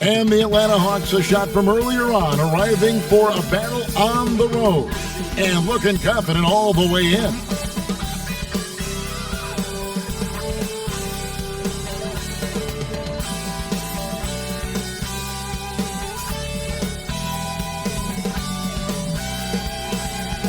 And the Atlanta Hawks, a shot from earlier on, arriving for a battle on the road. And looking confident all the way in.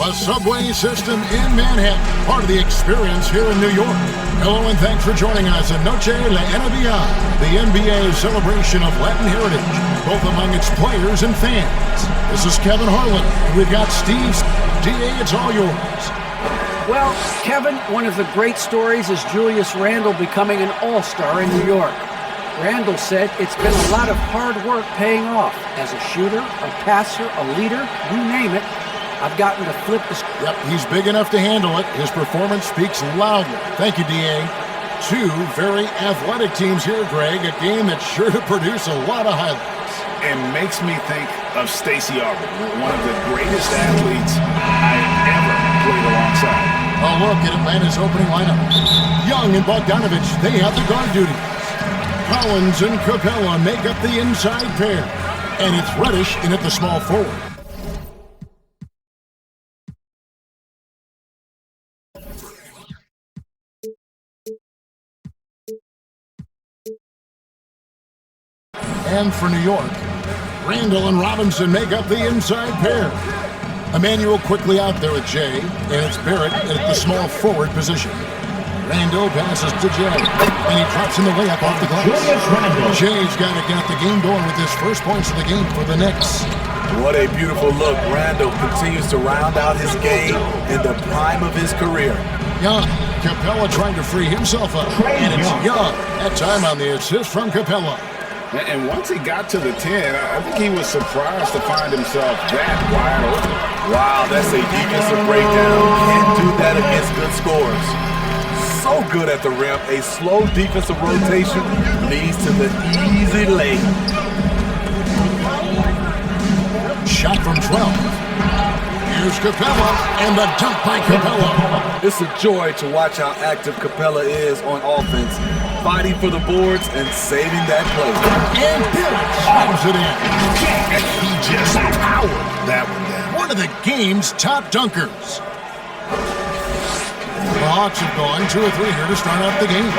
A subway system in Manhattan, part of the experience here in New York. Hello and thanks for joining us in Noche la NBA, the NBA celebration of Latin heritage, both among its players and fans. This is Kevin Harlan. We've got Steve. DA, it's all yours. Well, Kevin, one of the great stories is Julius Randle becoming an all-star in New York. Randle said it's been a lot of hard work paying off. As a shooter, a passer, a leader, you name it, I've gotten to flip the script. Yep, he's big enough to handle it. His performance speaks loudly. Thank you, DA. Two very athletic teams here, Greg. A game that's sure to produce a lot of highlights. It makes me think of Stacey Aubrey, one of the greatest athletes I've ever played alongside. A look at Atlanta's opening lineup. Young and Bogdanovich, they have the guard duties. Collins and Capella make up the inside pair. And it's Reddish in at the small forward. And for New York, Randle and Robinson make up the inside pair. Emmanuel quickly out there with Jay, and it's Barrett at the small forward position. Randle passes to Jay, and he drops in the layup off the glass. Jay's got the game going with his first points of the game for the Knicks. What a beautiful look. Randle continues to round out his game in the prime of his career. Young, Capella trying to free himself up, and it's Young. That time on the assist from Capella. And once he got to the 10, I think he was surprised to find himself that wide open. Wow, that's a defensive breakdown. Can't do that against good scores. So good at the rim. A slow defensive rotation leads to the easy lay. Shot from 12. Here's Capella, and the dunk by Capella. It's a joy to watch how active Capella is on offense, fighting for the boards and saving that play. And Barrett slams it in. He just powered that one down. One of the game's top dunkers. The Hawks have gone 2 or 3 here to start out the game.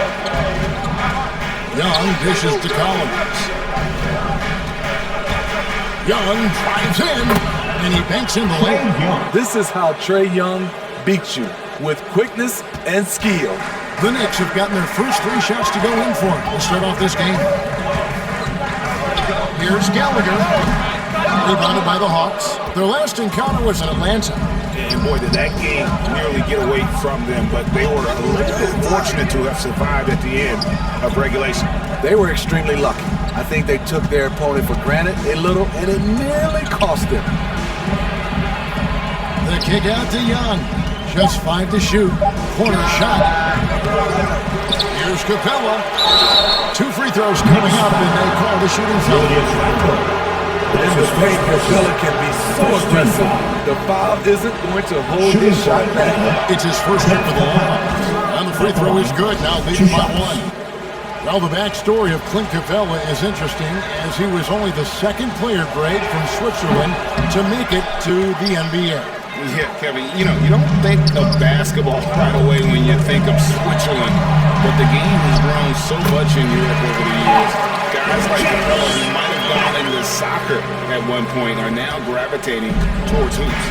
Young dishes to Collins. Young drives in, and he banks in the lane. This is how Trae Young beats you, with quickness and skill. The Knicks have gotten their first 3 shots to go in for it to start off this game. Here's Gallagher, rebounded by the Hawks. Their last encounter was in Atlanta. And boy, did that game nearly get away from them, but they were a little bit fortunate to have survived at the end of regulation. They were extremely lucky. I think they took their opponent for granted a little, and it nearly cost them. The kick out to Young. Just 5 to shoot. Corner shot. Here's Capella. 2 free throws coming up, and they call the shooting foul. In the paint, Capella can be so aggressive. The foul isn't going to hold his shot back. It's his first hit for the line. And the free throw is good, now leading by 1. Well, the backstory of Clint Capella is interesting, as he was only the second player, Greg, from Switzerland to make it to the NBA. Yeah, Kevin, you don't think of basketball right away when you think of Switzerland, but the game has grown so much in Europe over the years. Guys like Capella, who might have gone into soccer at one point, are now gravitating towards hoops.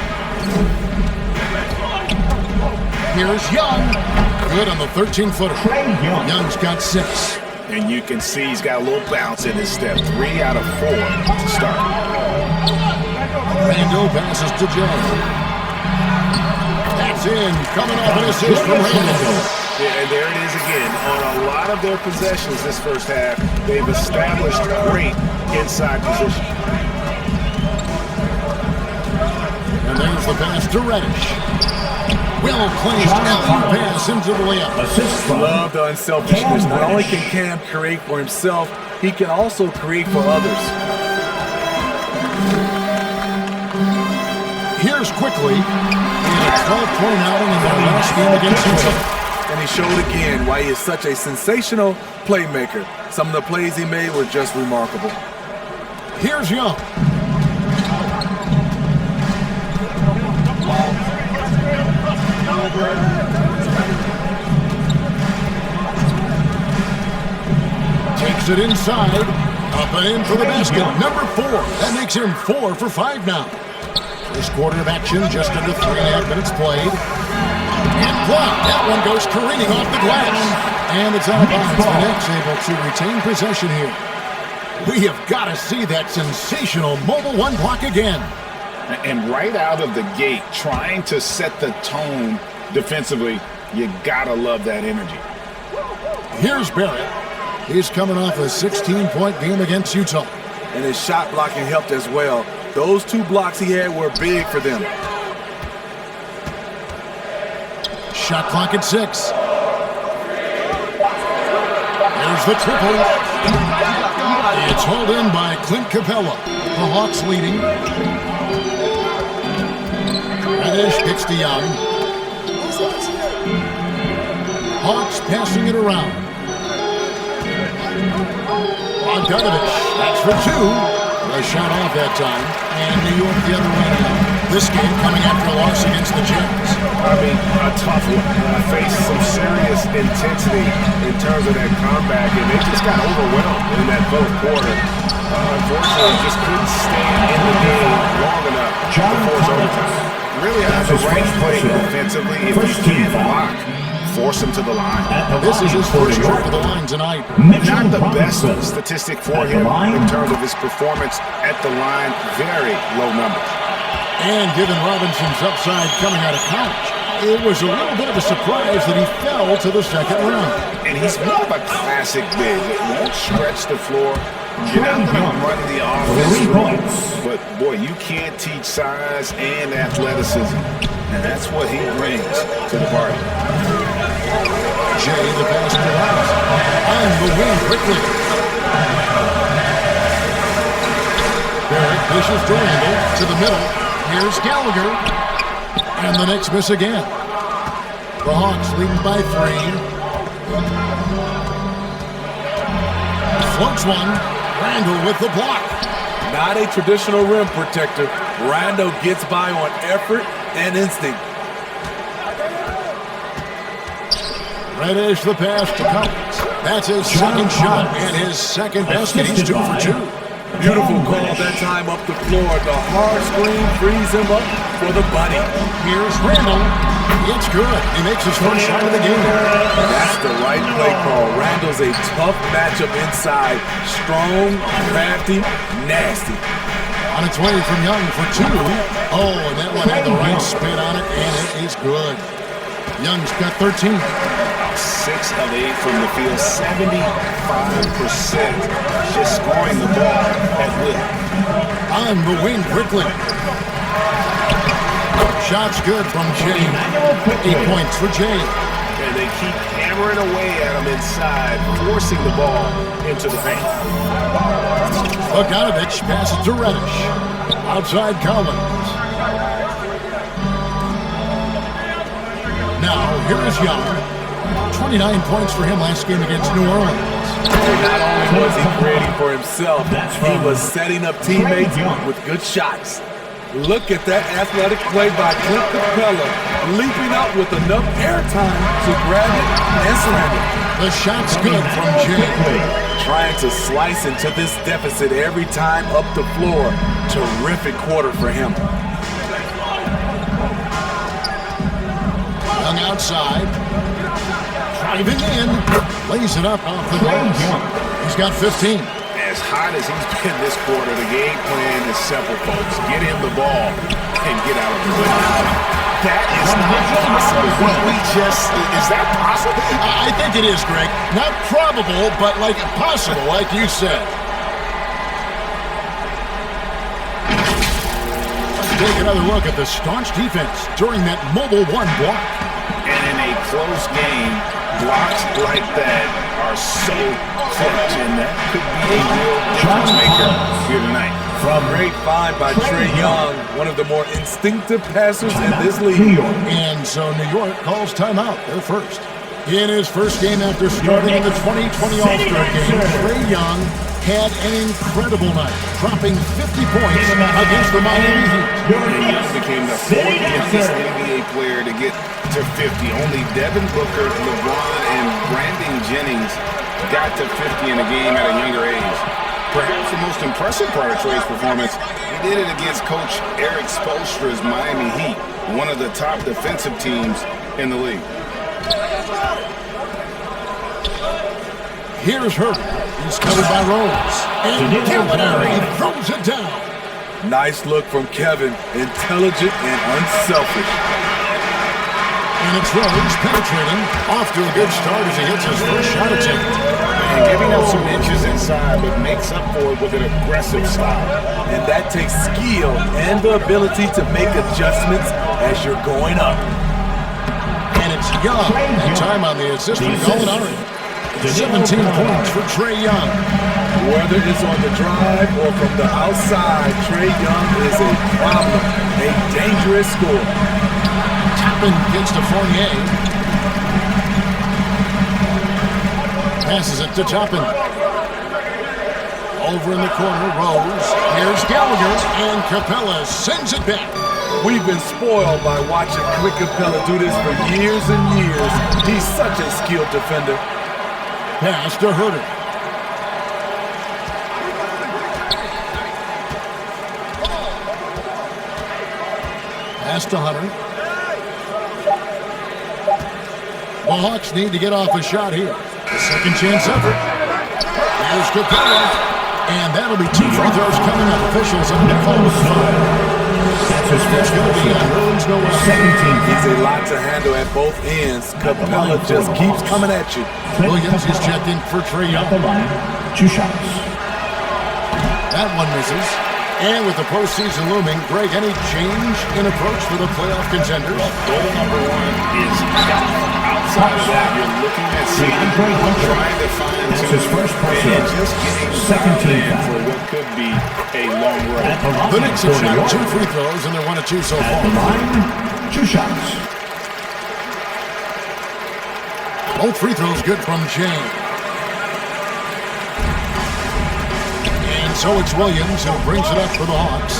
Here's Young. Good on the 13-footer. Young's got 6. And you can see he's got a little bounce in his step. 3 out of 4 to start. Randle passes to Jay. That's in. Coming off an assist from Randle. Yeah, and there it is again. On a lot of their possessions this first half, they've established great inside position. And there's the pass to Reddish. Well-placed alley pass into the layup. Love the unselfishness. Not only can Cam create for himself, he can also create for others. Here's quickly. He had a 12-point outing in their last game against Trinity. And he showed again why he is such a sensational playmaker. Some of the plays he made were just remarkable. Here's Young. Takes it inside. Up and in for the basket. Number 4. That makes him 4 for 5 now. First quarter of action, just under 3.5 minutes played. And blocked. That one goes careening off the glass. And it's out of bounds. The Knicks able to retain possession here. We have got to see that sensational mobile 1 block again. And right out of the gate, trying to set the tone defensively, you got to love that energy. Here's Barrett. He's coming off a 16-point game against Utah. And his shot blocking helped as well. Those 2 blocks he had were big for them. Shot clock at 6. There's the triple. It's hauled in by Clint Capella. The Hawks leading. Reddish gets to Young. Hawks passing it around. Bogdanovich, that's for 2. A shot off that time. And New York the other way now. This game coming after a loss against the Jazz. I mean, a tough one. Faced some serious intensity in terms of that comeback, and they just got overwhelmed in that fourth quarter. Unfortunately, just couldn't stay in the game long enough to force overtime. Really have the right play defensively. If you can't block, force him to the line. This is his first trip to the line tonight. Not the best statistic for him in terms of his performance at the line. Very low numbers. And given Robinson's upside coming out of college, it was a little bit of a surprise that he fell to the second round. And he's more of a classic big. It won't stretch the floor. You're not going to run the offense, but boy, you can't teach size and athleticism. And that's what he brings to the party. Jay, the pass to Rice. On the wing quickly. Barrett pushes to Randle to the middle. Here's Gallagher. And the Knicks miss again. The Hawks leading by 3. Floats one. Randle with the block. Not a traditional rim protector. Randle gets by on effort and instinct. Reddish the pass to Collins. That's his second shot and his second basket. He's 2 for 2. Beautiful call that time up the floor. The hard screen frees him up for the bunny. Here's Randle. It's good. He makes his first shot of the game. That's the right play call. Randle's a tough matchup inside. Strong, crafty, nasty. On its way from Young for 2. Oh, and that one had the right spin on it, and it is good. Young's got 13. 6 of 8 from the field, 75%. Just scoring the ball at will. On the wing quickly. Shot's good from Jay. 8 points for Jay. And they keep hammering away at him inside, forcing the ball into the paint. Bogdanovich passes to Reddish. Outside Collins. Now, here is Young. 29 points for him last game against New Orleans. Not only was he creating for himself, he was setting up teammates with good shots. Look at that athletic play by Clint Capella, leaping up with enough airtime to grab it and slam it. The shot's good from Jay. Trying to slice into this deficit every time up the floor. Terrific quarter for him. Young outside. Driving in. Lays it up off the glass. He's got 15. As hot as he's been this quarter, the game plan is simple, folks. Get him the ball and get out of the way. That is not possible. Is that possible? I think it is, Greg. Not probable, but like possible, like you said. Let's take another look at the staunch defense during that mobile 1 block. And in a close game, blocks like that are so clutch, and that could be a real difference maker here tonight. Great find by Trae Young, one of the more instinctive passers in this league. And so New York calls timeout. They're first. In his first game after starting in the 2020 All-Star game, Trae Young had an incredible night, dropping 50 points against the Miami Heat. Young became the fourth youngest NBA player to get to 50. Only Devin Booker, LeBron, and Brandon Jennings got to 50 in a game at a younger age. Perhaps the most impressive part of Trae's performance, he did it against Coach Eric Spoelstra's Miami Heat, one of the top defensive teams in the league. Here's Hurd. He's covered by Rose. And Gallier throws it down. Nice look from Kevin. Intelligent and unselfish. And it's Rose penetrating. Off to a good start as he hits his first shot attempt. And giving up some inches inside, but makes up for it with an aggressive style. And that takes skill and the ability to make adjustments as you're going up. And it's Young. And time on the assist from Gallinari. 17 points for Trae Young. Whether it's on the drive or from the outside, Trae Young is a problem, a dangerous scorer. Toppin gets to Fournier. Passes it to Toppin. Over in the corner, Rose. Here's Gallagher, and Capella sends it back. We've been spoiled by watching Clint Capella do this for years and years. He's such a skilled defender. Pass to Herter. Pass to Hunter. The Hawks need to get off a shot here. The second chance effort. Here's Capella. And that'll be 2 free throws coming up. Officials on the call with the foul. That's going to be on Nerlens Noel. 17. He's a lot to handle at both ends. Capella just keeps coming at you. Williams is checked in for Trae Young. 2 shots. That one misses. And with the postseason looming, Greg, any change in approach for the playoff contenders? Goal number 1 is out. Outside of that, you're looking at Seaton trying to find and just getting second team for what could be a long run. The Knicks have shot 2 free throws, and they're 1 of 2 so far. 2 shots. Both free throws good from James. And so it's Williams who brings it up for the Hawks.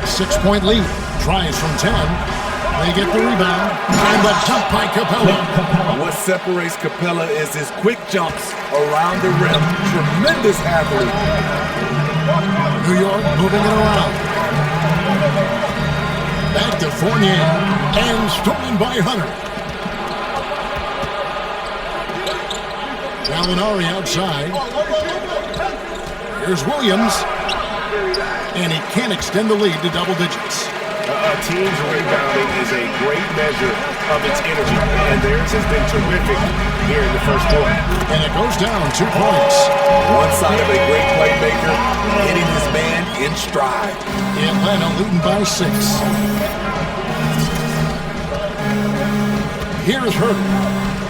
6-point lead. Tries from 10. They get the rebound. And the jump by Capella. What separates Capella is his quick jumps around the rim. Tremendous athlete. New York moving it around. Back to Fournier. And stolen by Hunter. Gallinari outside. Here's Williams. And he can't extend the lead to double digits. A team's rebounding is a great measure of its energy, and theirs has been terrific here in the first quarter. And it goes down 2 points. One side of a great playmaker, hitting his man in stride. Atlanta leading by 6. Here's Herter.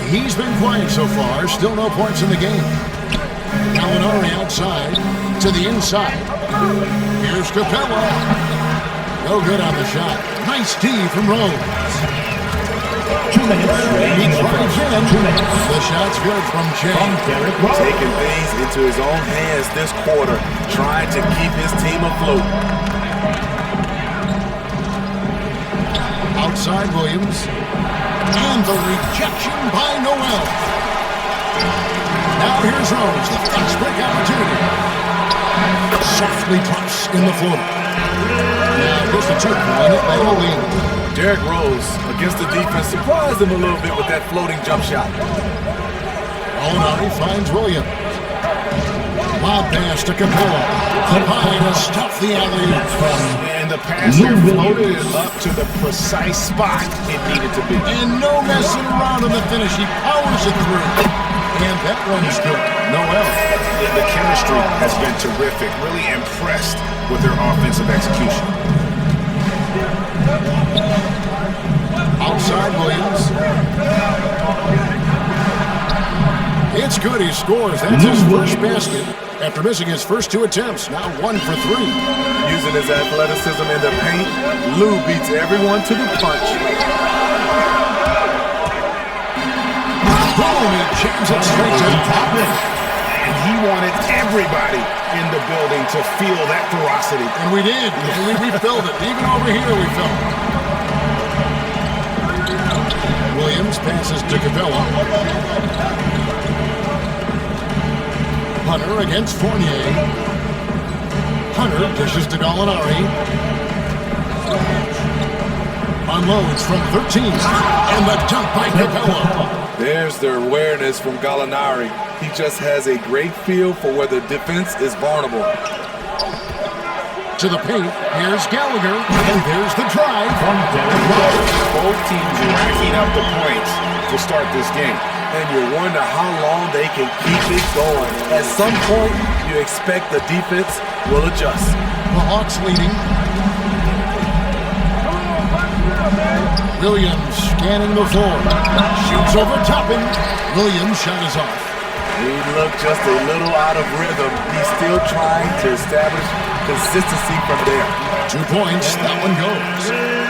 He's been quiet so far. Still no points in the game. Gallinari outside to the inside. Here's Capella. No good on the shot. Nice D from Rose. 2 minutes. He tries in. 2 minutes. The shot's good from James. Taking things into his own hands this quarter, trying to keep his team afloat. Outside Williams. And the rejection by Noel. Now here's Rose. The fast break opportunity. Softly drops in the floor. Now here's the 2-point by Olin. Derrick Rose, against the defense, surprised him a little bit with that floating jump shot. Gallinari finds Williams. Lob pass to Capella. Up high to stuff the alley. And the passer floated it up to the precise spot it needed to be. And no messing around in the finish. He powers it through. And that runs good. Noel. The chemistry has been terrific. Really impressed with their offensive execution. Outside Williams. It's good. He scores. That's his first basket after missing his first 2 attempts. Now 1 for 3. Using his athleticism in the paint, Lou beats everyone to the punch. Boom! He jams it straight to the top. And he wanted everybody in the building to feel that ferocity. And we did. And we felt it. Even over here we felt it. Williams passes to Capella. Hunter against Fournier. Hunter dishes to Gallinari. Unloads from 13. And the dunk by Capella. There's the awareness from Gallinari. He just has a great feel for where the defense is vulnerable. To the paint, here's Gallagher, and there's the drive. Both teams racking up the points to start this game. And you wonder how long they can keep it going. At some point, you expect the defense will adjust. The Hawks leading. Williams scanning the floor. Shoots over Toppin. Williams' shot is off. He looked just a little out of rhythm. He's still trying to establish consistency from there. 2 points, that one goes.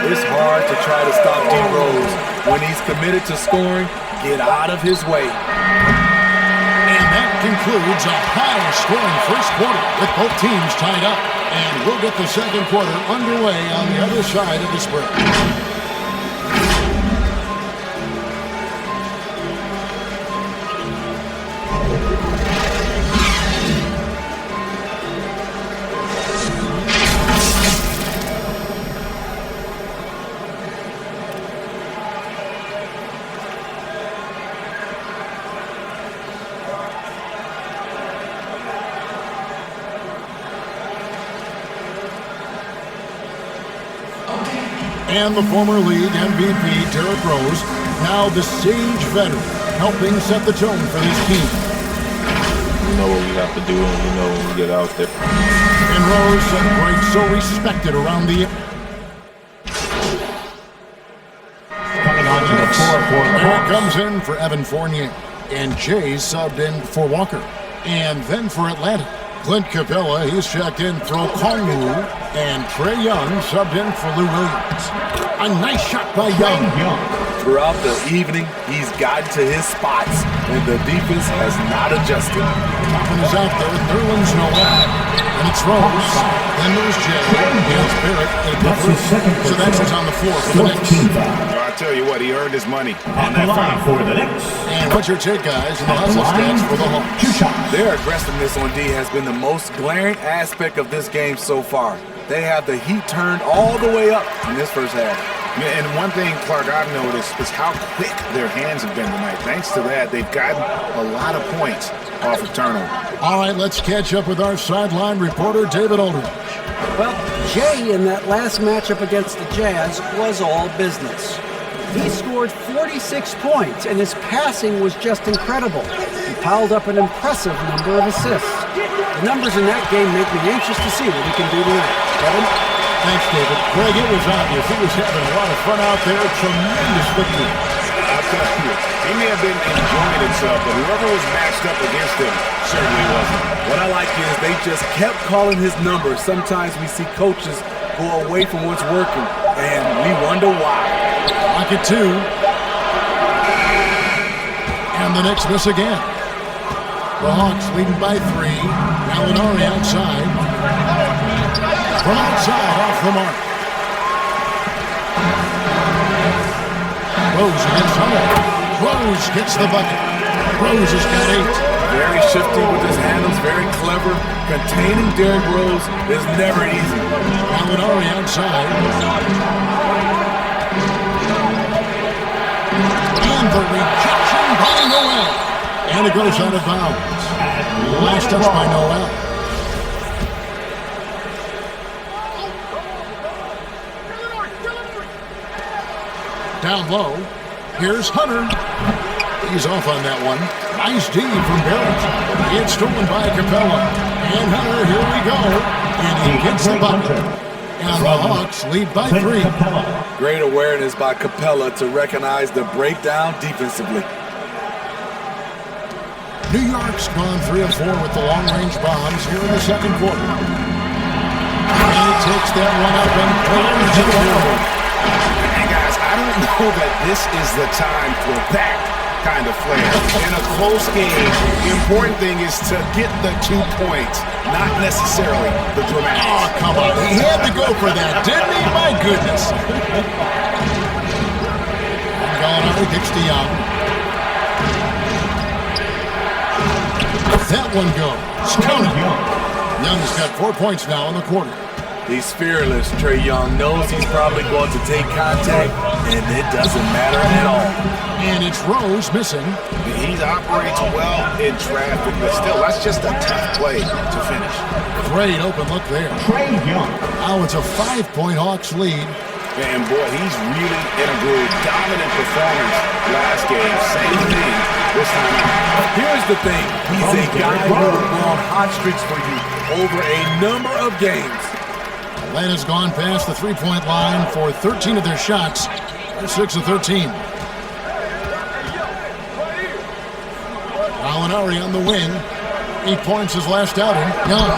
It's hard to try to stop D. Rose. When he's committed to scoring, get out of his way. And that concludes a high-scoring first quarter with both teams tied up. And we'll get the second quarter underway on the other side of this break. And the former league MVP, Derrick Rose, now the Sage veteran, helping set the tone for his team. We know what we have to do, and we know when we get out there. And Rose set break so respected around the... Coming on to the floor for the Barrett Hawks. comes in for Evan Fournier, and Jay subbed in for Walker. And then for Atlanta, Clint Capella, he's checked in for Okongwu, and Trae Young subbed in for Lou Williams. A nice shot by Young. Throughout the evening, he's gotten to his spots, and the defense has not adjusted. Toppin is out there, Nerlens Noel, and it's Rose. Then there's Jay, against Barrett, and That's his second so that's what's on the floor for the Knicks. 14 foul. I tell you what, he earned his money At the line for the Knicks. And what's your take, guys, in the At the hustle line, stats for the Hawks? 2 shots. Their aggressiveness on D has been the most glaring aspect of this game so far. They have the heat turned all the way up in this first half. Yeah, and one thing, Clark, I've noticed is how quick their hands have been tonight. Thanks to that, they've gotten a lot of points off of turnover. All right, let's catch up with our sideline reporter, David Aldridge. Well, Jay in that last matchup against the Jazz was all business. He scored 46 points, and his passing was just incredible. He piled up an impressive number of assists. The numbers in that game make me anxious to see what he can do tonight. Kevin? Thanks, David. Greg, it was obvious. He was having a lot of fun out there. Tremendous victory. I'll tell you, he may have been enjoying himself, but whoever was matched up against him certainly wasn't. What I like is they just kept calling his number. Sometimes we see coaches go away from what's working, and we wonder why. Pocket 2. And the Knicks miss again. The Hawks leading by 3. Gallinari outside. From outside, off the mark. Rose against Hunter. Rose gets the bucket. Rose has got 8. Very shifty with his handles, very clever. Containing Derrick Rose is never easy. Gallinari outside. And the rejection by Noel. And it goes out of bounds. Last touch by Noel. Down low. Here's Hunter. He's off on that one. Nice D from Barrett. It's stolen by Capella. And Hunter, here we go. And he gets the bucket. And the Hawks lead by 3. Great awareness by Capella to recognize the breakdown defensively. New York's gone 3 of 4 with the long-range bombs here in the second quarter. And he takes that one up and delivers it home. And guys, I don't know that this is the time for that kind of flair. In a close game, the important thing is to get the 2 points, not necessarily the dramatics. Oh, come on. He had to go for that, didn't he? My goodness. Gallier kicks to Young. That one goes. Count it. Young's got 4 points now in the quarter. He's fearless. Trae Young knows he's probably going to take contact, and it doesn't matter at all. And it's Rose missing. He operates well in traffic, but still, that's just a tough play to finish. Great open look there. Trae Young. Now it's a 5-point Hawks lead. And boy, he's really in a groove. Dominant performance last game. Same thing this time out. Here's the thing. He's a guy who will go on hot streaks for you over a number of games. Atlanta's gone past the 3-point line for 13 of their shots. They're 6 of 13. Gallinari on the wing. 8 points his last outing. Young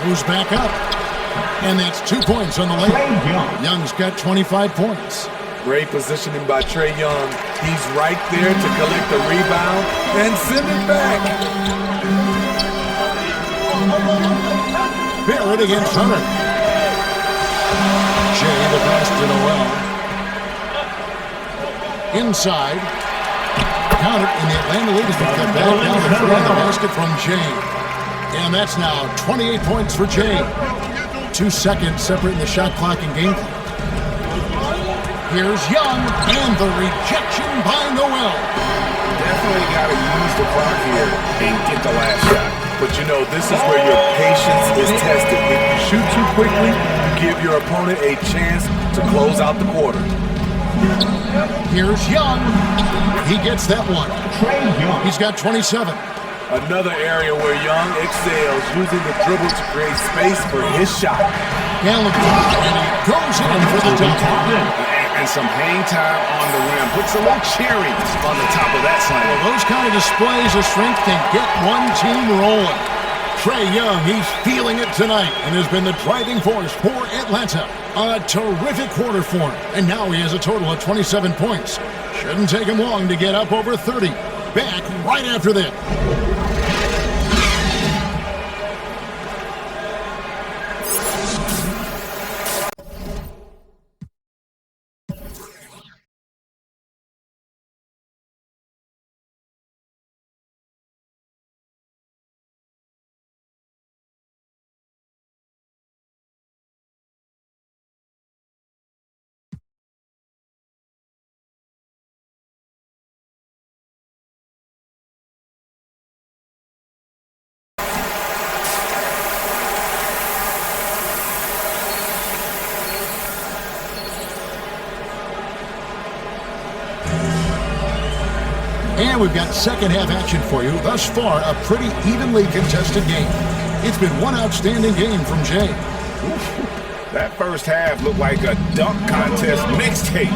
moves back up. And that's 2 points on the lane. Young's got 25 points. Great positioning by Trae Young. He's right there to collect the rebound and send it back. Barrett against Hunter. Jay the pass to Noel. Inside. Counter in the Atlanta lead as they cut back down the three in the basket from Jay. And that's now 28 points for Jay. 2 seconds separating the shot clock and game clock. Here's Young and the rejection by Noel. Definitely got to use the clock here and get the last shot. But you know, this is where your patience is tested. If you shoot too quickly, you give your opponent a chance to close out the quarter. Here's Young. He gets that one. He's got 27. Another area where Young excels, using the dribble to create space for his shot. Gallagher, and he goes in for the dunk. And some hang time on the rim. Puts a little cherry on the top of that slam. Well, those kind of displays of strength can get one team rolling. Trae Young, he's feeling it tonight and has been the driving force for Atlanta. A terrific quarter for him. And now he has a total of 27 points. Shouldn't take him long to get up over 30. Back right after this. And we've got second half action for you. Thus far, a pretty evenly contested game. It's been one outstanding game from Jay. That first half looked like a dunk contest mixtape.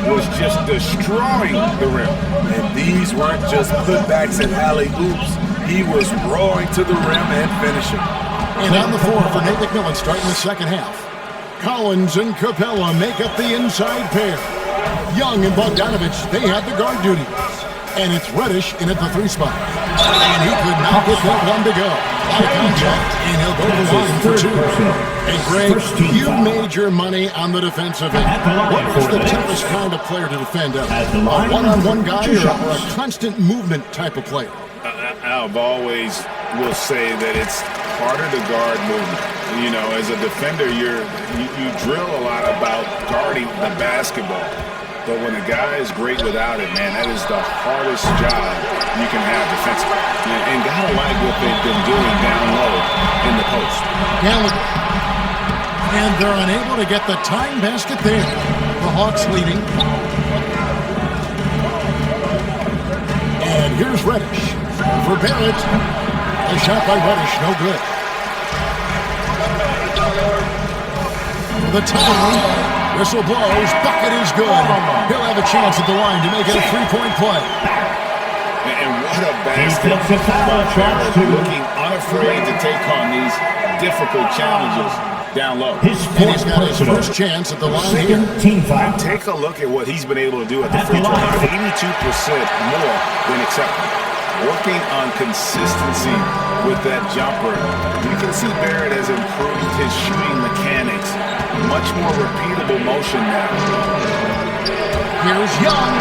Was just destroying the rim. And these weren't just putbacks and alley-oops. He was roaring to the rim and finishing. And on the floor for Nate McMillan starting the second half. Collins and Capella make up the inside pair. Young and Bogdanovich, they have the guard duties. And it's Reddish in at the 3 spot. And he could not get that one to go. Out of contact, and he'll go to the line for 2. And Greg, you made your money on the defensive end. What was the toughest kind of player to defend of? A one-on-one guy or a constant movement type of player? I've always will say that it's harder to guard movement. You know, as a defender, you drill a lot about guarding the basketball. But when a guy is great without it, man, that is the hardest job you can have defensively. And gotta like what they've been doing down low in the post. Gallagher. And they're unable to get the time basket there. The Hawks leading. And here's Reddish for Barrett. A shot by Reddish, no good. The tie. Whistle blows, bucket is good. He'll have a chance at the line to make it a 3-point play. And what a basket by Barrett, looking unafraid to take on these difficult challenges. down low. His And he's got his personal. first chance at the line here. Second team foul. Take a look at what he's been able to do at the At free the throw line. line. 82% more than acceptable. Working on consistency with that jumper. You can see Barrett has improved his shooting mechanics. Much more repeatable motion now. Here's Young.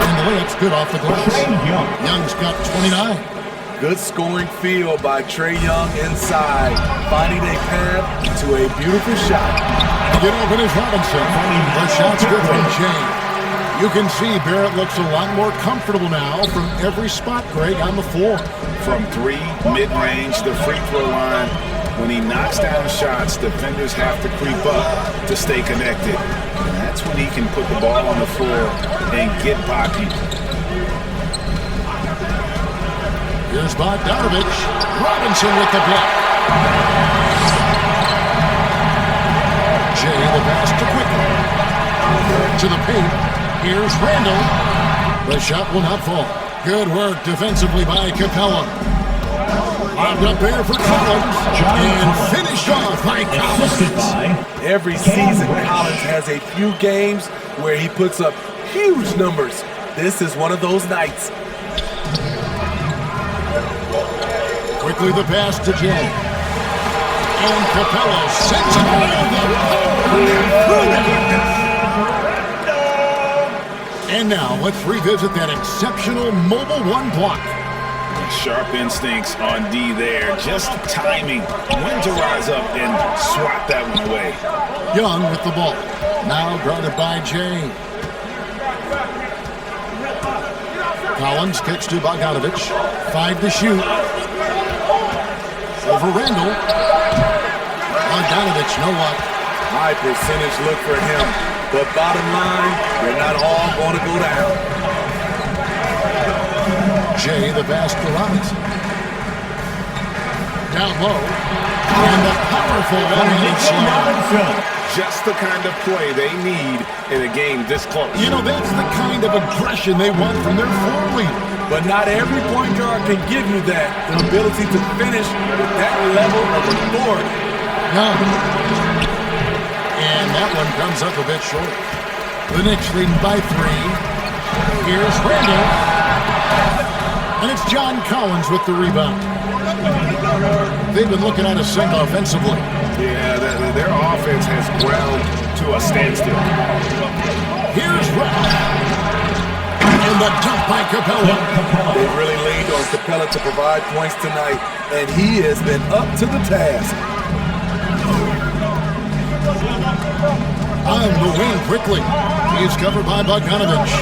And the layup's good off the glass. Trae Young. Young's got 29. Good scoring field by Trae Young inside, finding a path to a beautiful shot. To get open is Robinson. The shot's good from Jay. You can see Barrett looks a lot more comfortable now from every spot, Greg, on the floor. From three, mid-range, the free throw line. When he knocks down shots, defenders have to creep up to stay connected. And that's when he can put the ball on the floor and get by people. Here's Bogdanovich. Robinson with the block. Jay the pass to Quickly. To the paint. Here's Randle. The shot will not fall. Good work defensively by Capella. Lobbed up there for Collins. And finished off by Assisted Collins. by Every season, Collins has a few games where he puts up huge numbers. This is one of those nights. Quickly the pass to Jay. And Capella sends it And now let's revisit that exceptional mobile one block. Sharp instincts on D there. Just timing when to rise up and swat that one away. Young with the ball. Now guarded by Jay. Collins kicks to Bogdanovich. 5 to shoot. Over Randle. Bogdanovich, no luck. High percentage look for him. But bottom line, they're not all going to go down. Jay the pass to Robinson. Down low. And the powerful one-handed slam. Just the kind of play they need in a game this close. You know, that's the kind of aggression they want from their floor leader. But not every point guard can give you that. The ability to finish with that level of authority. Young. And that one comes up a bit short. The Knicks leading by 3. Here's Randle. And it's John Collins with the rebound. They've been looking at a sink offensively. Yeah, their offense has ground to a standstill. Here's Randle. And the dunk by Capella. They've really leaned on Capella to provide points tonight, and he has been up to the task. On the wing quickly. He's covered by Bogdanovich.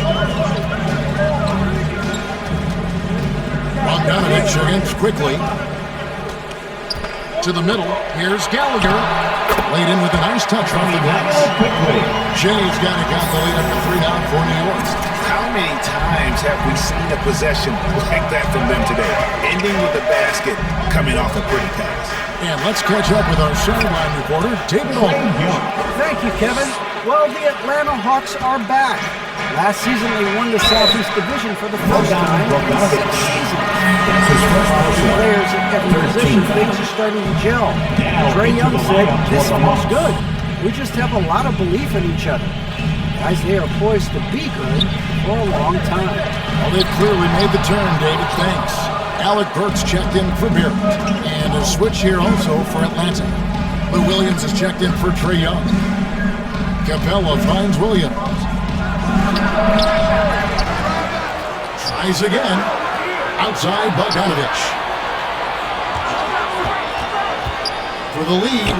Bogdanovich against Quickly. To the middle. Here's Gallier. Laid in with a nice touch off the glass. Jay's got the lead up to 3 down for New York. How many times have we seen a possession like that from them today? Ending with a basket, coming off a pretty pass. And let's catch up with our sideline reporter, David Holmes. Thank you, Kevin. Well, the Atlanta Hawks are back. Last season, they won the Southeast Division for the first time in 6 seasons. Players at every position, things are starting to gel. Trae Young said, "This feels good. We just have a lot of belief in each other." Guys, they are poised to be good for a long time. Well, they've clearly made the turn, David. Thanks. Alec Burks checked in for Barrett. And a switch here also for Atlanta. Lou Williams has checked in for Trae Young. Capella finds Williams. Tries again. Outside Bogdanovich. For the lead.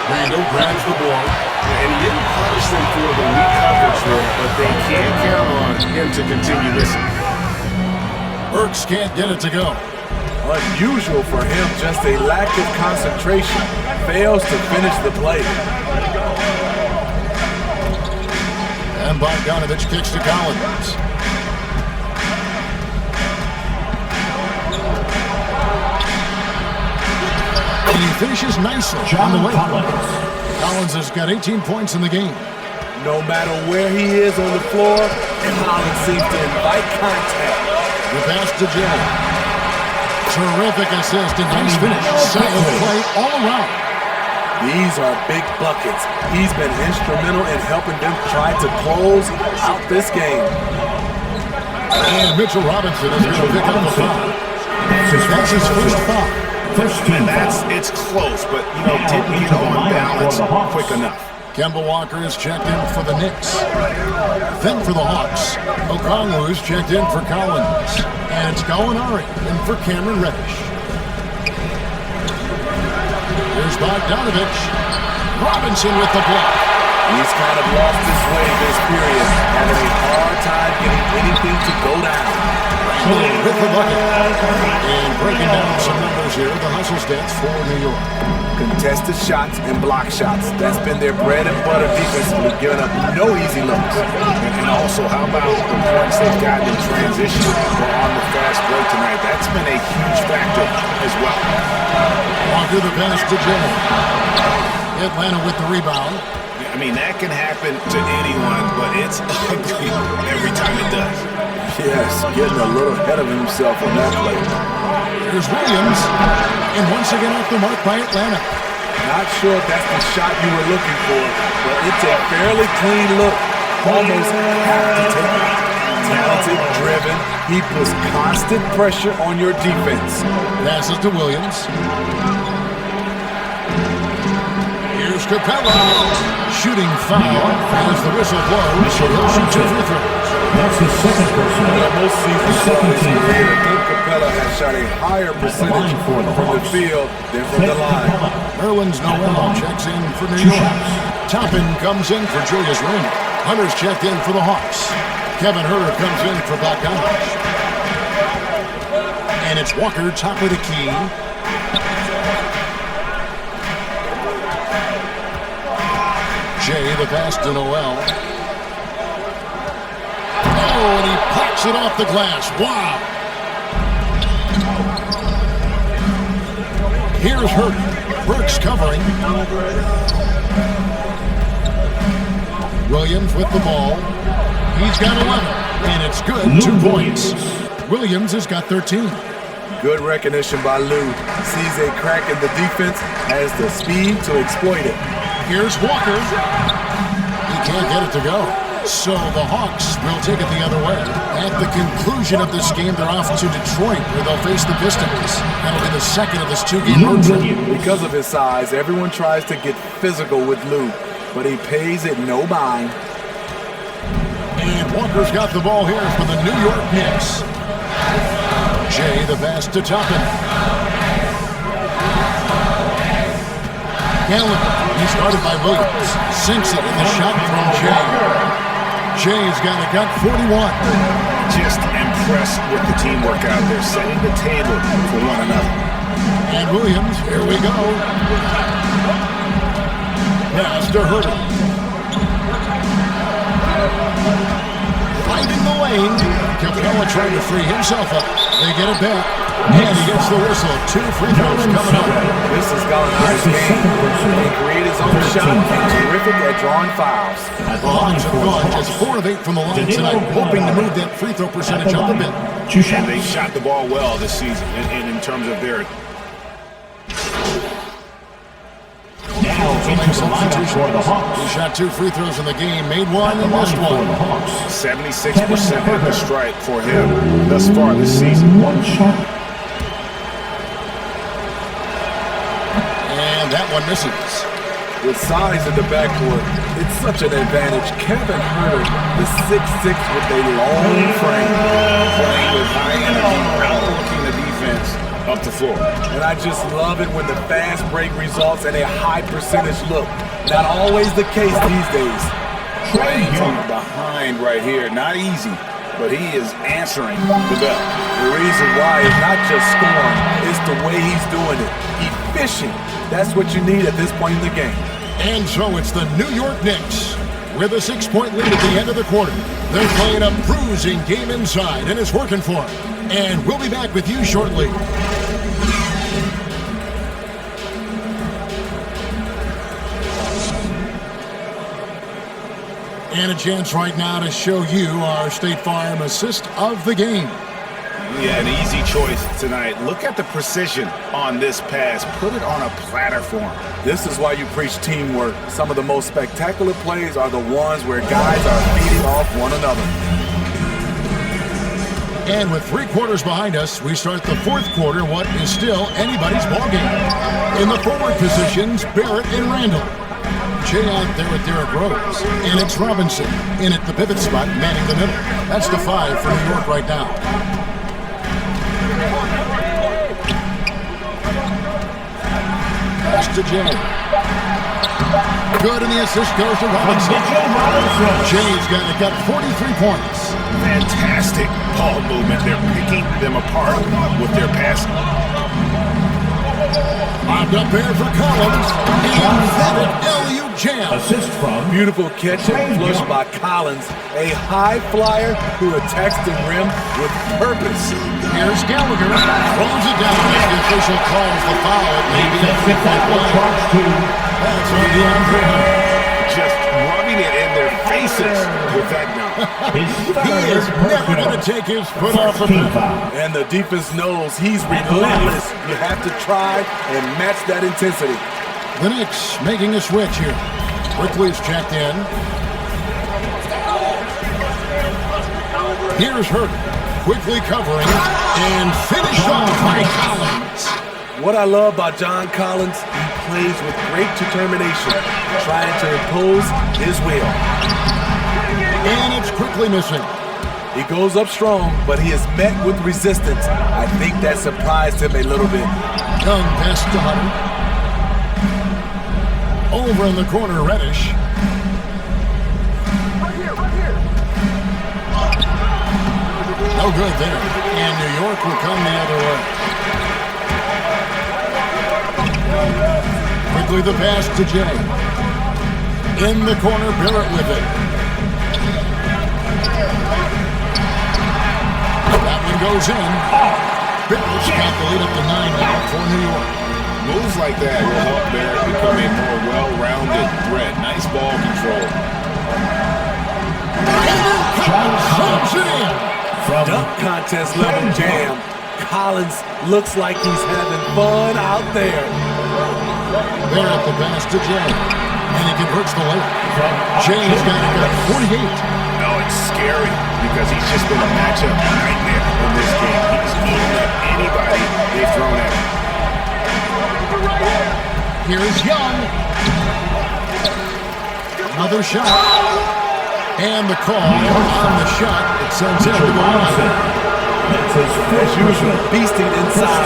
Randle grabs the board. And he didn't punish them for the weak coverage there, but they can't count on him to continue this. Burks can't get it to go. Unusual for him, just a lack of concentration. Fails to finish the play. And Bogdanovich kicks to Collins. And he finishes nicely on the way. Collins has got 18 points in the game. No matter where he is on the floor, Collins seems to invite contact. The pass to Jay. Terrific assist and nice finish. Solid play all around. These are big buckets. He's been instrumental in helping them try to close out this game. And Mitchell Robinson is going to pick up the foul. That's his first foul. It's close, but, didn't get on balance quick enough. Kemba Walker is checked in for the Knicks. Then for the Hawks, Okongwu is checked in for Collins. And it's Gallinari in for Cameron Reddish. Here's Bogdanovich. Robinson with the block. He's kind of lost his way this period, having a hard time getting anything to go down. Randle with the bucket. And breaking down some numbers here, the hustle stats for New York. Contested shots and block shots. That's been their bread and butter defensively, giving up no easy looks. And also, how about the points they've gotten in transition or on the fast break tonight? That's been a huge factor as well. Walker the pass to Jay. Atlanta with the rebound. I mean, that can happen to anyone, but it's ugly every time it does. Yes, getting a little ahead of himself on that play. Here's Williams. And once again off the mark by Atlanta. Not sure if that's the shot you were looking for, but it's a fairly clean look. Almost have to take it. Talented, driven. He puts constant pressure on your defense. Passes to Williams. Here's Capella. Shooting foul as the whistle blows, so he'll shoot 2 free throws. That's his second personal. Most seasons of his career, Capella has shot a higher percentage from the field than from the line. Nerlens Noel checks in for New York. Toppin comes in for Julius Randle. Hunter's checked in for the Hawks. Kevin Huerter comes in for Bogdanovich. And it's Walker top of the key. Jay, the pass to Noel. Oh, and he pops it off the glass. Wow. Here's Huerter. Burks covering. Williams with the ball. He's got 11, and it's good. 2 points. Williams has got 13. Good recognition by Lou. Sees a crack in the defense, has the speed to exploit it. Here's Walker. He can't get it to go. So the Hawks will take it the other way. At the conclusion of this game, they're off to Detroit, where they'll face the Pistons. That'll be the second of this 2-game road trip. Because of his size, everyone tries to get physical with Lou, but he pays it no mind. And Walker's got the ball here for the New York Knicks. Jay, the pass to Toppin. Gallen, he's guarded by Williams. Sinks it in the shot from Jay. Jay's got a gut 41. Just impressed with the teamwork out there, setting the table for one another. And Williams, here we go. Pass to Huerter. Right in the lane. Capella trying to free himself up. They get it back. And he gets the whistle. 2 free throws coming up. This is Gallinari's game. He created his own shot and terrific at drawing fouls. The Hawks have gone just 4 of 8 from the line tonight, hoping to move that free throw percentage up a bit. And they shot the ball well this season in terms of their... He shot 2 free throws in the game, made 1 and lost 1. 76% at the strike for him thus far this season. And that one misses. With size in the backcourt, it's such an advantage. Kevin Huerter is 6'6" with a long frame. Playing with high energy, outworking the defense up the floor. And I just love it when the fast break results in a high percentage look. Not always the case these days. Playing from behind right here, not easy, but he is answering the bell. The reason why is not just scoring, it's the way he's doing it. Efficient. That's what you need at this point in the game. And so it's the New York Knicks with a 6-point lead at the end of the quarter. They're playing a bruising game inside, and it's working for them. And we'll be back with you shortly. And a chance right now to show you our State Farm assist of the game. Yeah, an easy choice tonight. Look at the precision on this pass. Put it on a platter for him. This is why you preach teamwork. Some of the most spectacular plays are the ones where guys are feeding off one another. And with 3 quarters behind us, we start the 4th quarter, what is still anybody's ballgame. In the forward positions, Barrett and Randle. Jay out there with Derrick Rose. And it's Robinson in at the pivot spot, manning the middle. That's the 5 for New York right now. Pass to Jay. Good, and the assist goes to Robinson. Jay's got 43 points. Fantastic ball movement. They're picking them apart with their passing. Lobbed up there for Collins. And that an LU jam. Assist from Beautiful catch and flush by Collins, a high flyer who attacks the rim with purpose. Here's Gallagher. Throws it down as the official calls the foul. It may be a free-throw play. That's on the end. Just rubbing it in their faces with that now. He is never going to take his foot off the pedal. And the defense knows he's relentless. You have to try and match that intensity. The Knicks making a switch here. Quickly is checked in. Here's Hurt. Quickly covering and finished off by Collins. What I love about John Collins, he plays with great determination, trying to impose his will. And it's quickly missing. He goes up strong, but he is met with resistance. I think that surprised him a little bit. Young pass to Hunter. Over in the corner, Reddish. No good there. And New York will come the other way. Quickly the pass to Jay. In the corner, Barrett with it. That one goes in. Barrett's got the lead up to 9 now for New York. Moves like that will help Barrett become a more well-rounded threat. Nice ball control. Comes it in. Dunk contest level jam. Collins looks like he's having fun out there. Barrett the pass to Jay. And he converts the layup. Jay's got 48. No, it's scary because he's just been a matchup nightmare in this game. He's eating up anybody they've thrown at him. Here's Young. Another shot. And the call on the shot. It sends him to the line. As usual, beasting inside.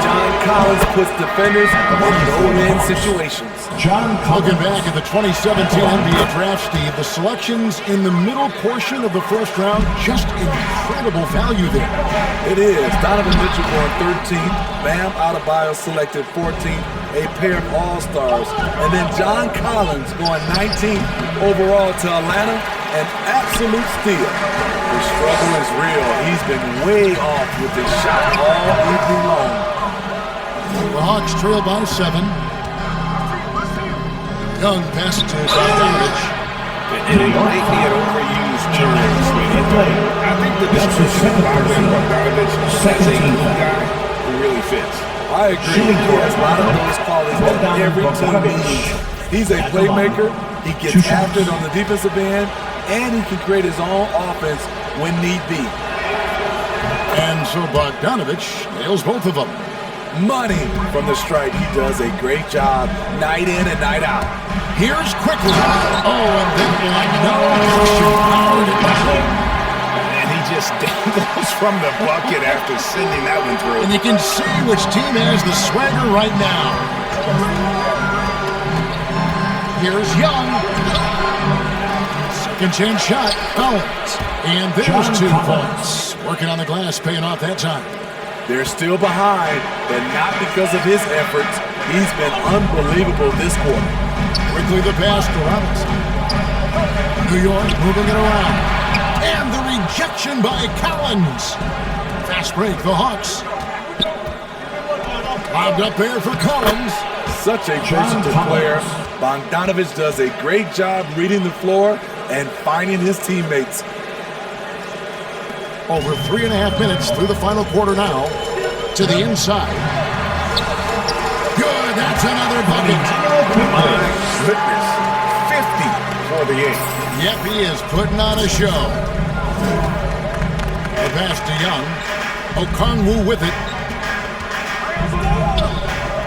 John Collins puts defenders in no-win situations. Looking back at the 2017 NBA draft, Steve, the selections in the middle portion of the first round, just incredible value there. It is. Donovan Mitchell going 13th. Bam Adebayo selected 14th. A pair of all-stars. And then John Collins going 19th overall to Atlanta. An absolute steal. The struggle is real. He's been way off with his shot all evening long. The Hawks trail by 7. Young pass to Bogdanovich. And it might be an overused term. I think the description of Bogdanovich as a guy who really fits. I agree. He has a lot of those qualities that every team needs. He's a playmaker. He gets after it on the defensive end, and he can create his own offense when need be. And so Bogdanovich nails both of them. Money from the stripe. He does a great job night in and night out. Here's quickly. Oh, and then like no action. And he just dangles from the bucket after sending that one through. And you can see which team has the swagger right now. Here's Young. Second chance shot. Collins. And there's 2 points. Working on the glass, paying off that time. They're still behind, but not because of his efforts. He's been unbelievable this quarter. Quickly the pass to Robinson. New York moving it around. And the rejection by Collins. Fast break, the Hawks. Lobbed up there for Collins. Such a versatile player. Bogdanovich does a great job reading the floor and finding his teammates. Over 3.5 minutes through the final quarter now. To the inside. Good, that's another bucket. My goodness. 50 for the game. Yep, he is putting on a show. The pass to Young. Okongwu with it.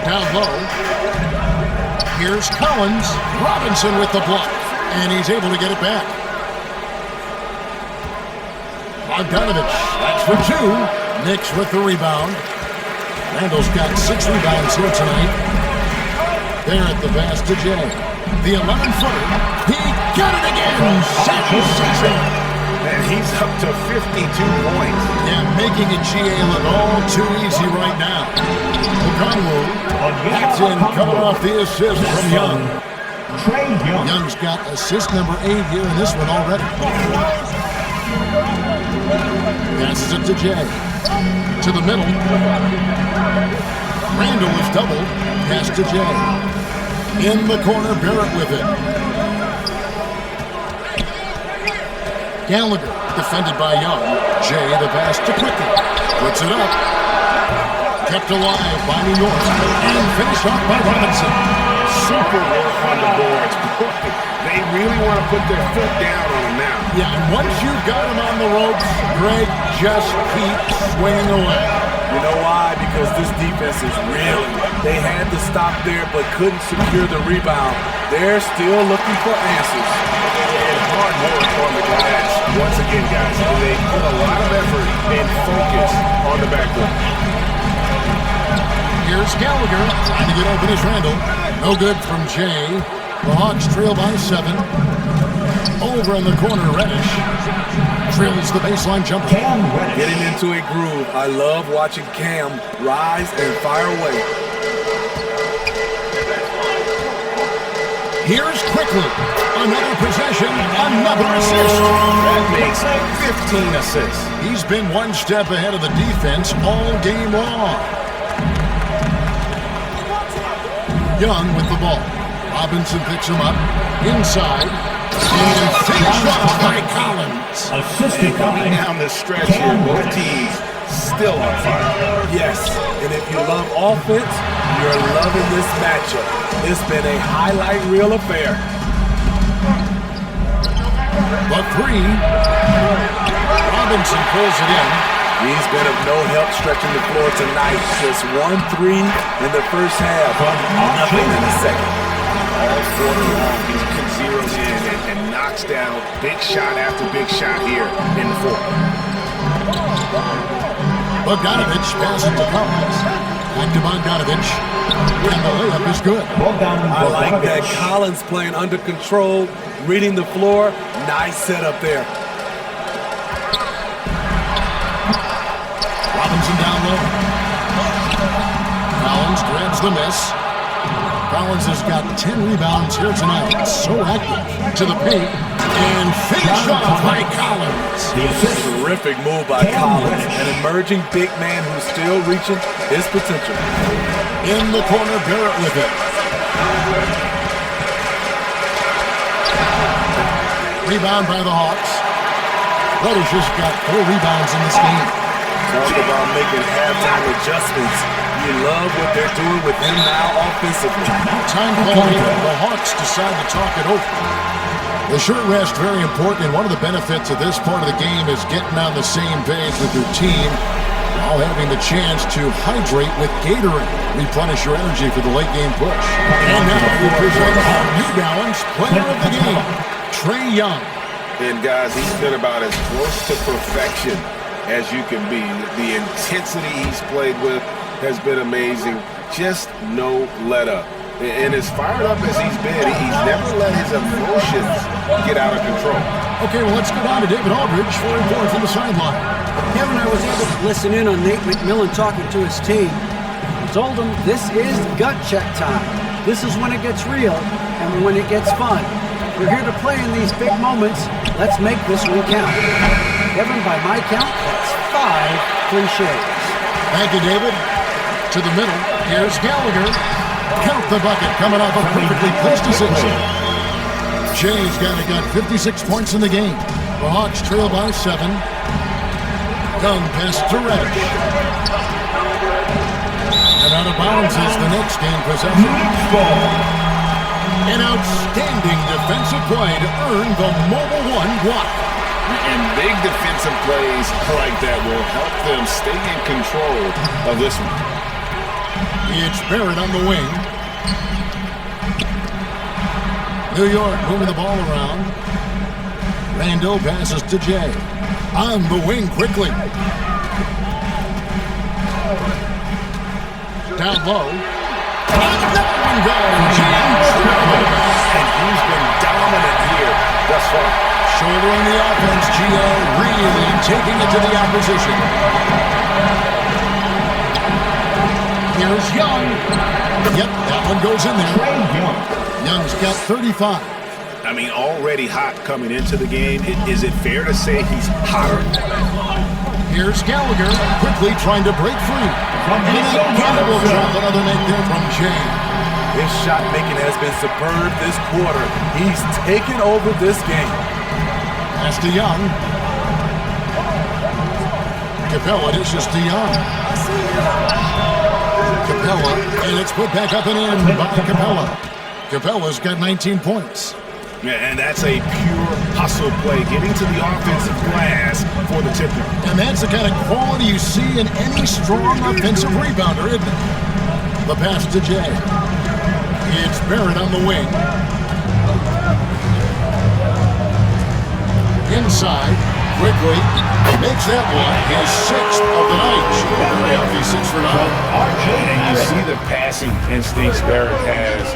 Down low. Here's Collins. Robinson with the block. And he's able to get it back. Bogdanovich. That's for two. Knicks with the rebound. Randle's got 6 rebounds here tonight. Barrett the pass to Jay. The 11-footer. He got it again. And he's up to 52 points. Yeah, making it GA look all too easy right now. Okongwu. That's in, coming off the assist from Young. Trae Young. Young's got assist number 8 here in this one already. Passes it to Jay. To the middle. Randle is doubled. Pass to Jay. In the corner, Barrett with it. Gallagher, defended by Young. Jay, the pass to Quickly. Puts it up. Kept alive by New York. And finished off by Robinson. Super work on the boards. Boy, they really want to put their foot down on him now. Yeah, and once you've got him on the ropes, Greg, just keep swinging away. You know why? Because this defense is real. They had to stop there but couldn't secure the rebound. They're still looking for answers. And hard work on the glass. Once again, guys, they put a lot of effort and focus on the backcourt. Here's Gallagher trying to get open as Randle. No good from Jay. The Hawks trail by 7. Over in the corner, Reddish drills the baseline jumper. Getting into a groove. I love watching Cam rise and fire away. Here's Quickly. Another possession, another assist. That makes 15 assists. He's been one step ahead of the defense all game long. Young with the ball. Robinson picks him up. Inside. And finished off by Collins. Assisted Coming by down the stretch here, both teams still on fire. Yes, and if you love offense, you're loving this matchup. It's been a highlight reel affair. The 3. Robinson pulls it in. He's been of no help stretching the floor tonight. Just 1-3 in the first half, nothing in the second. All quarter long, he's zeroed in and knocks down big shot after big shot here in the fourth. Bogdanovich passes to Collins. Back to Bogdanovich. And the layup is good. I like that. Collins playing under control, reading the floor. Nice setup there. Robinson down low. Collins grabs the miss. Collins has got 10 rebounds here tonight. So active. To the paint. And finished off by Collins. Terrific move by Collins. An emerging big man who's still reaching his potential. In the corner, Barrett with it. Rebound by the Hawks. Reddish has got 4 rebounds in this game. Talk about making halftime adjustments. You love what they're doing with him now offensively. Time called in. The Hawks decide to talk it over. The short rest, very important, and one of the benefits of this part of the game is getting on the same page with your team while having the chance to hydrate with Gatorade. Replenish your energy for the late game push. And now we present our New Balance player of the game, Trae Young. And guys, he's been about as close to perfection as you can be. The intensity he's played with has been amazing. Just no let up. And as fired up as he's been, he's never let his emotions get out of control. Okay, well, let's go down to David Aldridge for a report from the sideline. Kevin, I was able to listen in on Nate McMillan talking to his team. He told them this is gut check time. This is when it gets real and when it gets fun. We're here to play in these big moments. Let's make this one count. Kevin, by my count, that's 5 cliches. Thank you, David. To the middle, here's Gallagher. Count the bucket, coming off a perfectly placed decision. Jay's got 56 points in the game. The Hawks trail by 7. Young pass to Reddish. And out of bounds is the Knicks gain possession. An outstanding defensive play to earn the Mobile One block. And big defensive plays like that will help them stay in control of this one. It's Barrett on the wing. New York moving the ball around. Randle passes to Jay. On the wing quickly. Down low. And goes. And he's been dominant here thus far. Shouldering the offense, G.A. really taking it to the opposition. Here's Young. Yep, that one goes in there. Young's got 35. I mean, already hot coming into the game. Is it fair to say he's hotter? Here's Gallagher quickly trying to break free. And that cannibal drop, another make there from Jay. His shot making has been superb this quarter. He's taken over this game. Pass to Young. Capella dishes to Young. Capella, and it's put back up and in by Capella. Capella's got 19 points. Yeah, and that's a pure hustle play, getting to the offensive glass for the tipper. And that's the kind of quality you see in any strong offensive rebounder, isn't it? The pass to Jay. It's Barrett on the wing. Inside, quickly, makes that one his 6th of the night. Very healthy 6 for 9. And you see the passing instincts Barrett has.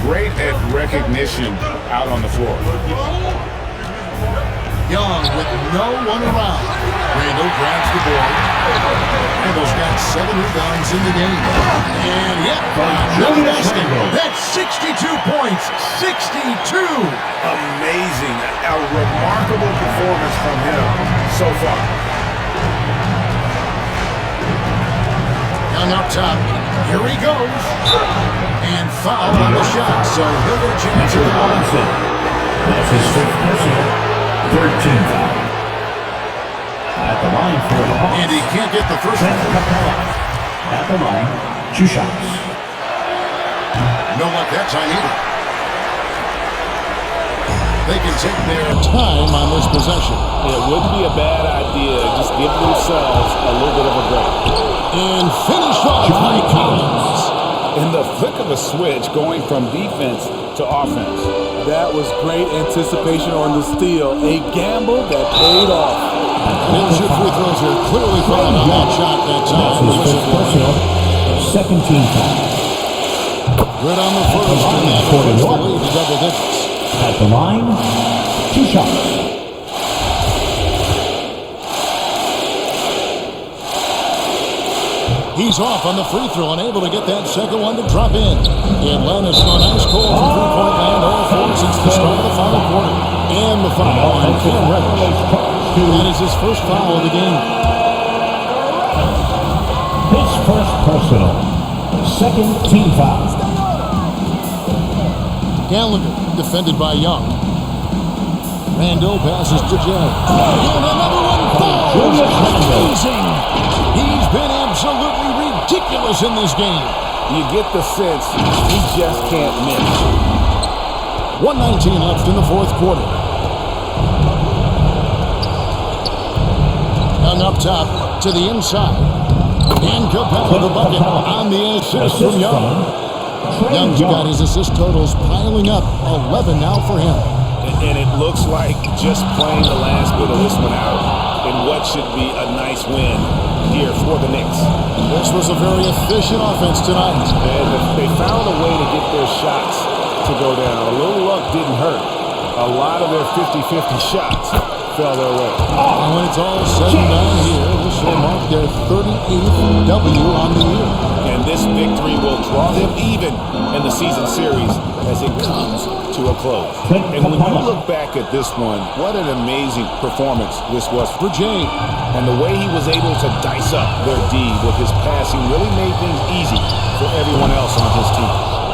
Great at recognition out on the floor. Young with no one around. Randle grabs the board. Randle's got 7 rebounds in the game. And yep, another basket. That's 62 points. 62. Amazing. A remarkable performance from him so far. Young up top. Here he goes. And foul on the shot. So he'll get a chance at the ball. That's his 5th personal. 13th foul. At the line for the Hawks. And he can't get the first one. At the line, 2 shots. No luck that time either. They can take their time on this possession. It wouldn't be a bad idea. Just give themselves a little bit of a break. And finished off by Collins. In the flick of a switch, going from defense to offense. That was great anticipation on the steal. A gamble that paid off. There's your free throws here. Clearly fouled on that shot that time. That's his 5th personal. 2nd team foul. Good on the first, and that opens the lead to double digits. At the line, 2 shots. He's off on the free throw, unable to get that second one to drop in. Atlanta's gone ice cold from three-point land all 4 since the start of the final quarter. And the foul on Cam Reddish. That is his first foul of the game. His first personal. 2nd team foul. Gallagher defended by Young. Randle passes to Jay. And another one falls. Amazing. He's been absolutely ridiculous in this game. You get the sense he just can't miss. 1:19 left in the 4th quarter. Young up top to the inside. And Capella the bucket on the assist from Young. Young's got his assist totals piling up. 11 now for him. And it looks like just playing the last bit of this one out in what should be a nice win here for the Knicks. This was a very efficient offense tonight. And they found a way to get their shots to go down. A little luck didn't hurt. A lot of their 50-50 shots fell their way. And when it's all said and done here, this will mark their 38th W on the year. And this victory will draw them even in the season series as it comes to a close. And when you look back at this one, what an amazing performance this was for Jay. And the way he was able to dice up their D with his passing really made things easy for everyone else on his team.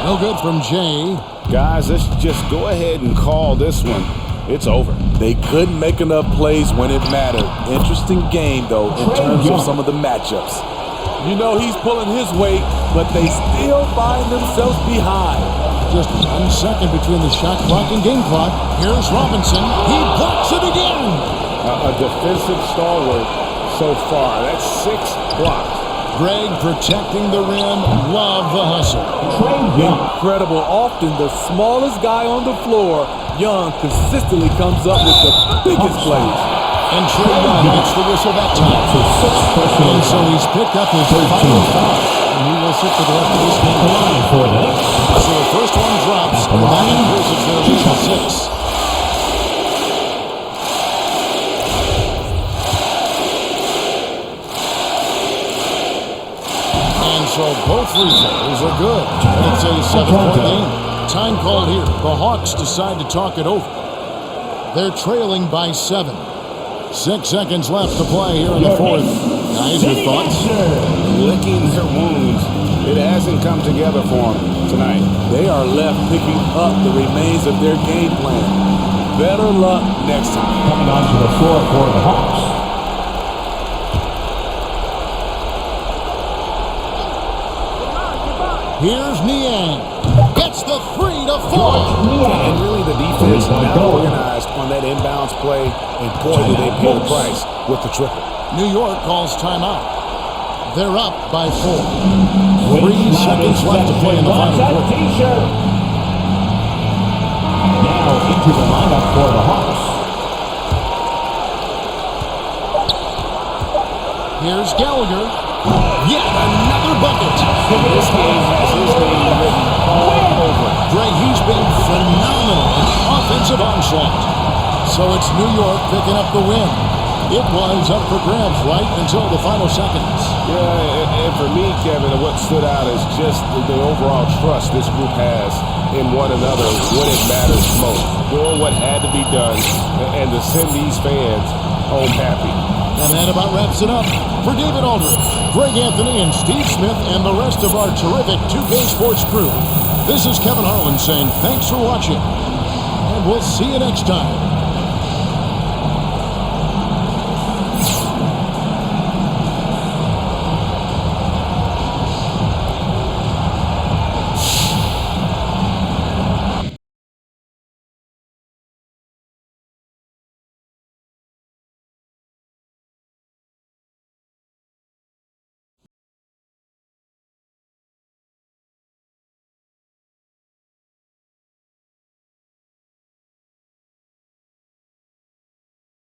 No good from Jay. Guys, let's just go ahead and call this one it's over. They couldn't make enough plays when it mattered. Interesting game, though, in terms of some of the matchups. You know he's pulling his weight, but they still find themselves behind. Just 1 second between the shot clock and game clock. Here's Robinson. He blocks it again. A defensive stalwart so far. That's 6 blocks. Greg protecting the rim. Love the hustle. Incredible. Often the smallest guy on the floor, Young consistently comes up with the biggest plays. And Trae Young gets the whistle that time. And so he's picked up his final foul. And he will sit for the rest of this game. So the first one drops, and that increases their lead to 6. And so both free throws are good. It's a 7-point game. Time called here. The Hawks decide to talk it over. They're trailing by 7. 6 seconds left to play here in the fourth. Guys, your thoughts? Licking their wounds. It hasn't come together for them tonight. They are left picking up the remains of their game plan. Better luck next time. Coming onto the floor for the Hawks. Here's Niang. Gets the 3 to fall. And really the defense not organized on that inbounds play. And boy, did they pay the price with the triple. New York calls timeout. They're up by 4. 3 seconds left to play in the final quarter. Now into the lineup for the Hawks. Here's Gallagher. Yet another bucket. This game has his name written all over. Greg, he's been phenomenal in the offensive onslaught. So it's New York picking up the win. It was up for grabs right until the final seconds. Yeah, and for me, Kevin, what stood out is just the overall trust this group has in one another when it matters most. Doing what had to be done and to send these fans home happy. And that about wraps it up. For David Aldridge, Greg Anthony, and Steve Smith, and the rest of our terrific 2K Sports crew, this is Kevin Harlan saying thanks for watching, and we'll see you next time.